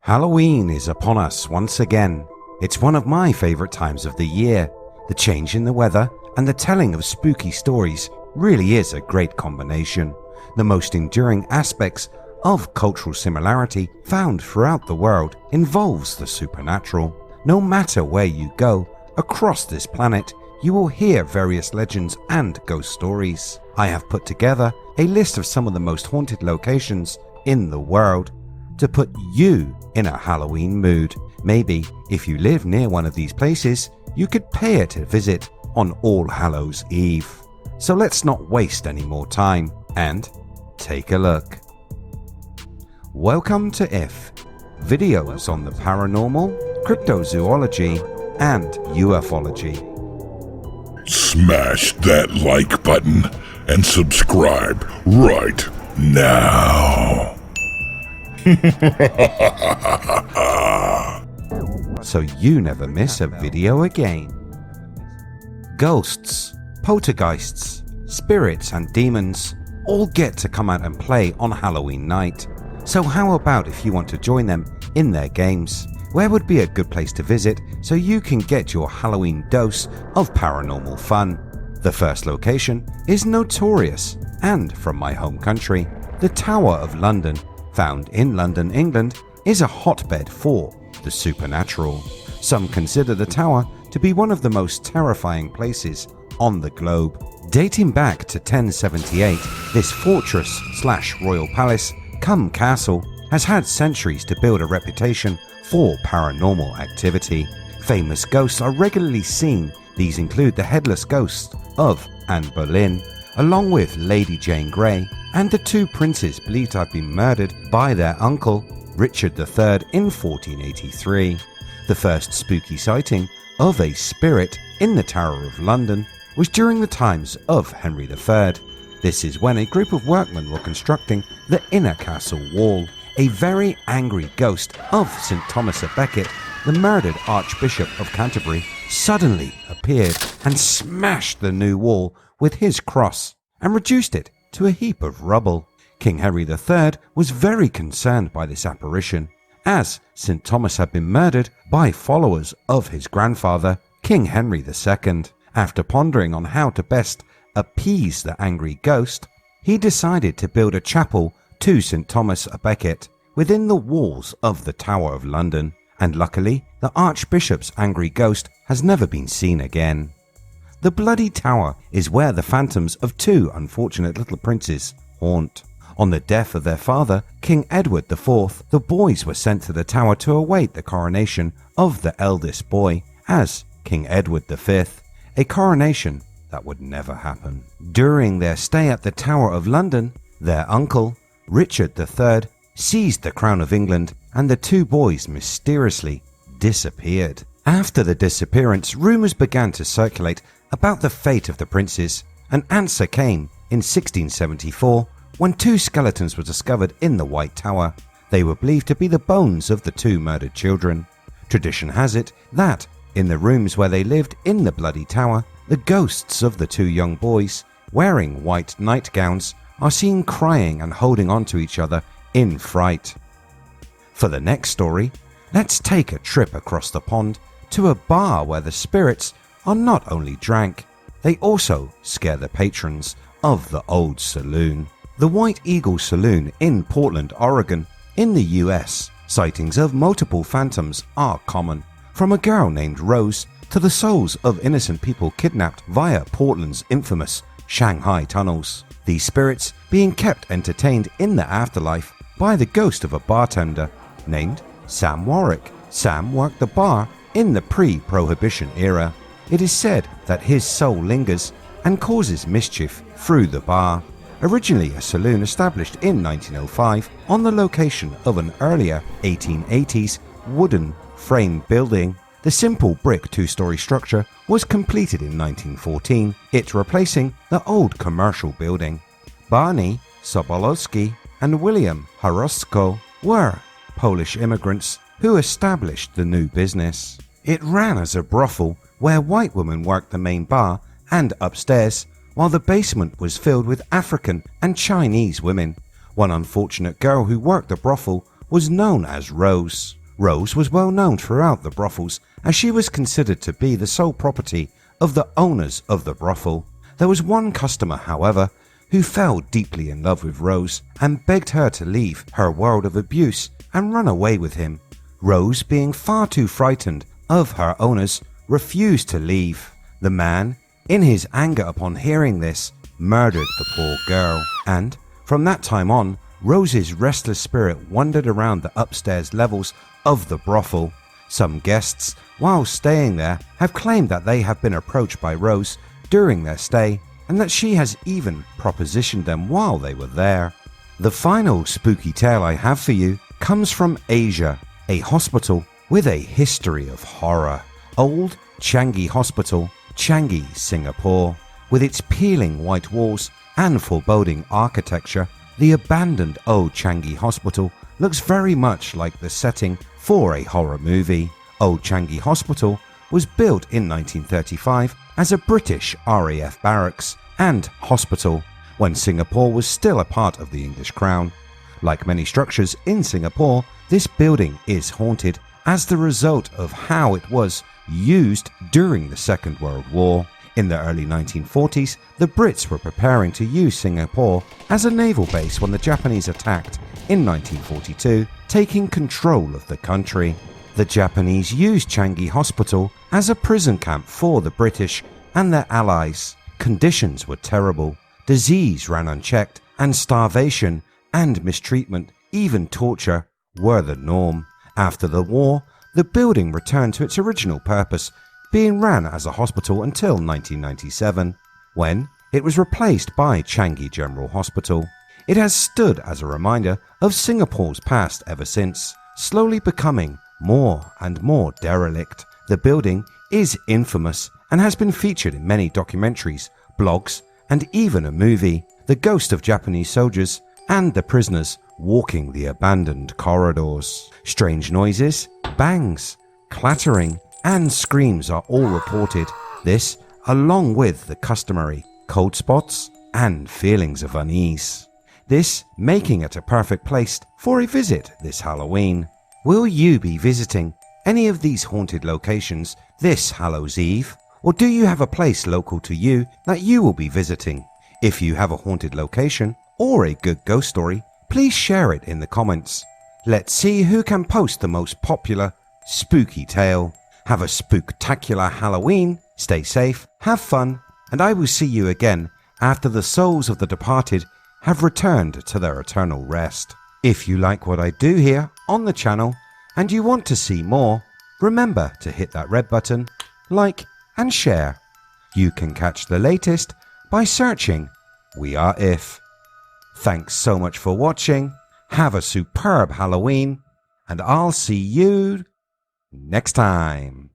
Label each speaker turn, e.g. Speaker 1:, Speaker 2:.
Speaker 1: Halloween is upon us once again. It's one of my favourite times of the year. The change in the weather and the telling of spooky stories really is a great combination. The most enduring aspects of cultural similarity found throughout the world involves the supernatural. No matter where you go across this planet, you will hear various legends and ghost stories. I have put together a list of some of the most haunted locations in the world to put you in a Halloween mood. Maybe if you live near one of these places, you could pay it a visit on All Hallows Eve. So let's not waste any more time and take a look. Welcome to IF, videos on the paranormal, cryptozoology, and ufology.
Speaker 2: Smash that like button and subscribe right now.
Speaker 1: So you never miss a video again. Ghosts, poltergeists, spirits and demons all get to come out and play on Halloween night. So how about if you want to join them in their games? Where would be a good place to visit so you can get your Halloween dose of paranormal fun? The first location is notorious and from my home country. The Tower of London, found in London, England, is a hotbed for the supernatural. Some consider the tower to be one of the most terrifying places on the globe. Dating back to 1078, this fortress/royal palace cum castle has had centuries to build a reputation for paranormal activity. Famous ghosts are regularly seen. These include the headless ghost of Anne Boleyn, along with Lady Jane Grey, and the two princes believed to have been murdered by their uncle, Richard III, in 1483. The first spooky sighting of a spirit in the Tower of London was during the times of Henry III. This is when a group of workmen were constructing the inner castle wall. A very angry ghost of St. Thomas à Becket, the murdered Archbishop of Canterbury, suddenly appeared and smashed the new wall with his cross and reduced it to a heap of rubble. King Henry III was very concerned by this apparition, as St. Thomas had been murdered by followers of his grandfather, King Henry II. After pondering on how to best appease the angry ghost, he decided to build a chapel to St. Thomas à Becket within the walls of the Tower of London, and luckily the Archbishop's angry ghost has never been seen again. The Bloody Tower is where the phantoms of two unfortunate little princes haunt. On the death of their father, King Edward IV, the boys were sent to the tower to await the coronation of the eldest boy as King Edward V, a coronation that would never happen. During their stay at the Tower of London, their uncle, Richard III, seized the crown of England and the two boys mysteriously disappeared. After the disappearance, rumours began to circulate about the fate of the princes. An answer came in 1674 when two skeletons were discovered in the White Tower. They were believed to be the bones of the two murdered children. Tradition has it that in the rooms where they lived in the Bloody Tower, the ghosts of the two young boys, wearing white nightgowns, are seen crying and holding on to each other in fright. For the next story, let's take a trip across the pond to a bar where the spirits are not only drank, they also scare the patrons of the old saloon. The White Eagle Saloon in Portland, Oregon, in the US, sightings of multiple phantoms are common, from a girl named Rose to the souls of innocent people kidnapped via Portland's infamous Shanghai tunnels. These spirits being kept entertained in the afterlife by the ghost of a bartender named Sam Warwick. Sam worked the bar in the pre-prohibition era. It is said that his soul lingers and causes mischief through the bar. Originally a saloon established in 1905 on the location of an earlier 1880s wooden frame building, the simple brick two-story structure was completed in 1914, it replacing the old commercial building. Barney Sobolewski and William Harosko were Polish immigrants who established the new business. It ran as a brothel where white women worked the main bar and upstairs, while the basement was filled with African and Chinese women. One unfortunate girl who worked the brothel was known as Rose. Rose was well known throughout the brothels as she was considered to be the sole property of the owners of the brothel. There was one customer, however, who fell deeply in love with Rose and begged her to leave her world of abuse and run away with him. Rose, being far too frightened of her owners, refused to leave. The man, in his anger upon hearing this, murdered the poor girl, and from that time on, Rose's restless spirit wandered around the upstairs levels of the brothel. Some guests, while staying there, have claimed that they have been approached by Rose during their stay and that she has even propositioned them while they were there. The final spooky tale I have for you comes from Asia, a hospital with a history of horror. Old Changi Hospital, Changi, Singapore. With its peeling white walls and foreboding architecture, the abandoned Old Changi Hospital looks very much like the setting for a horror movie. Old Changi Hospital was built in 1935 as a British RAF barracks and hospital when Singapore was still a part of the English Crown. Like many structures in Singapore, this building is haunted as the result of how it was used during the Second World War. In the early 1940s, the Brits were preparing to use Singapore as a naval base when the Japanese attacked in 1942, taking control of the country. The Japanese used Changi Hospital as a prison camp for the British and their allies. Conditions were terrible. Disease ran unchecked, and starvation and mistreatment, even torture, were the norm. After the war, the building returned to its original purpose, being ran as a hospital until 1997, when it was replaced by Changi General Hospital. It has stood as a reminder of Singapore's past ever since, slowly becoming more and more derelict. The building is infamous and has been featured in many documentaries, blogs, and even a movie. The ghost of Japanese soldiers and the prisoners walking the abandoned corridors. Strange noises, bangs, clattering, and screams are all reported. This, along with the customary cold spots and feelings of unease. This making it a perfect place for a visit this Halloween. Will you be visiting any of these haunted locations this Hallows Eve? Or do you have a place local to you that you will be visiting? If you have a haunted location or a good ghost story, please share it in the comments. Let's see who can post the most popular spooky tale. Have a spooktacular Halloween, stay safe, have fun, and I will see you again after the souls of the departed have returned to their eternal rest. If you like what I do here on the channel and you want to see more, remember to hit that red button, like and share. You can catch the latest by searching We Are If. Thanks so much for watching, have a superb Halloween, and I'll see you next time.